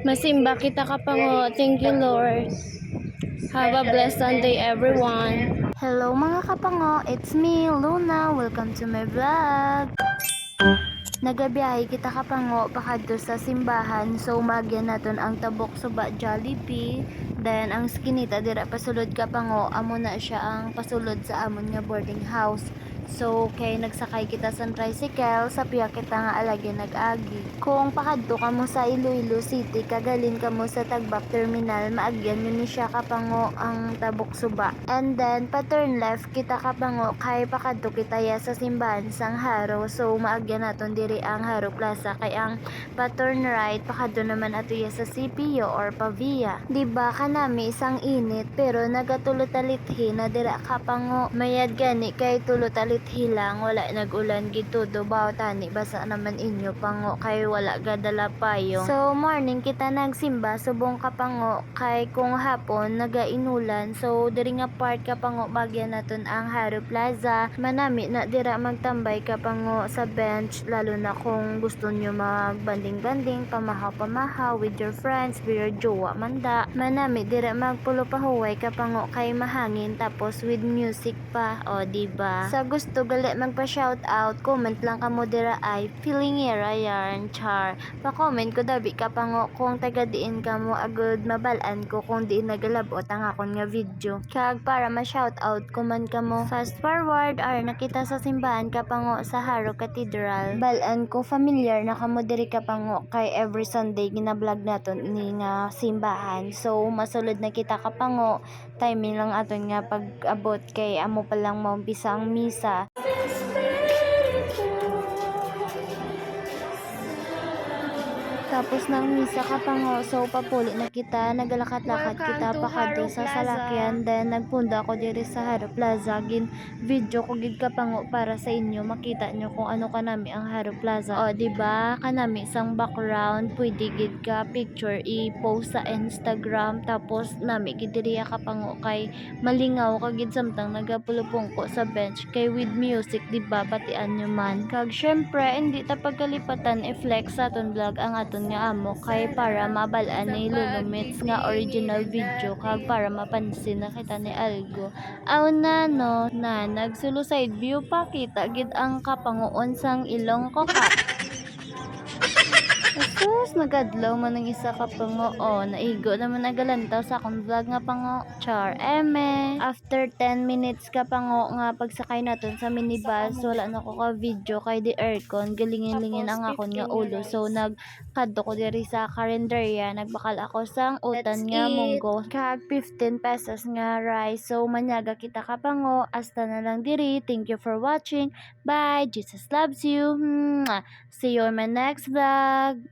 Masimba kita kapango. Thank you, Lord. Have a blessed Sunday, everyone. Hello mga kapango, it's me, Luna. Welcome to my vlog. Nagabiyahe kita kapango pakadto sa simbahan, so magyan naton ang tabok suba Jollibee. Then ang skinita dira pasulod kapango, amo na siya ang pasulod sa amon nga boarding house. So kay nagsakay kita sa tricycle, sa piya kita nga alagi nag-agi. Kung pakadto kamo sa Iloilo City, kagalin kamo sa Tagbak Terminal, maagyan yun ni siya kapango ang tabok suba. And then pa-turn left kita kapango kay pakadto kita ya sa simbahan sang Haro. So maagyan naton diri ang Haro Plaza, kay ang pa-turn right pakadto naman ato ya sa CPO or Pavia. Diba kanami isang init pero nagatulot-alithi na dira kapango, mayad gani kay tulot-alithi lang, wala nag-ulan gito do baw tani basa naman inyo pango kay wala gadala payong. So morning kita nagsimba subong kapango kay kung hapon nagainulan, so diri nga part kapango bagyan naton ang Haro Plaza. Manami na dira magtambay kapango sa bench, lalo na kung gusto nyo magbanding-banding pamahaw-pamahaw with your friends, with your jowa manda. Manami dira magpulo pahuway kapango kay mahangin tapos with music pa, o diba? Sa gusto gali magpa shout out, comment lang kamo dira ay feeling era yarn char. Pa-comment ko dabi kapango kung taga diin kamo, agud mabalaan ko kung diin nagalabot ang akon nga video. Kag para ma-shout out ko man kamo. Fast forward ar nakita sa simbahan kapango sa Haro Cathedral. Balaan ko familiar na kamo diri kapango kay every Sunday gina-vlog naton ni nga simbahan. So masulod na kita kapango, timing lang aton nga pag-abot kay amo pa lang maumpisa ang misa. Tapos ng misa kapango, so papuli na kita, nagalakad-lakad kita pakadto sa salakyan. Then nagpunda ako diri sa Haro Plaza, gin video ko gid kapango para sa inyo, makita nyo kung ano kanami ang Haro Plaza. O diba kanami sang background, pwede gid ka picture i-post sa Instagram. Tapos nami gid diri kapango kay malingaw kagid samtang nagapulupungko sa bench kay with music, diba batian nyo man. Kag syempre hindi ta pagkalipatan i-flex sa aton vlog ang aton nga amo, kay para mabalaan ni Lulumits nga original video, kag para mapansin na kita ni algo. Aw na no na nagsulo side view pa kita gid ang kapanguon sang ilong ko ka. Asus, nagadlaw man ng isa ka pango. O, naigo naman nagalantaw sa akong vlog nga pango. Char, eme. After 10 minutes ka pango nga pagsakay naton sa minibus, wala na ko ka video kay di aircon. Galingin-lingin ang akon nga ulo. So, nagkadto ko diri sa karinderya. Nagbakal ako sang utan nga munggo. Kag 15 pesos nga rice. So, manyaga kita ka pango. Hasta na lang diri. Thank you for watching. Bye. Jesus loves you. Mwah. See you on my next vlog.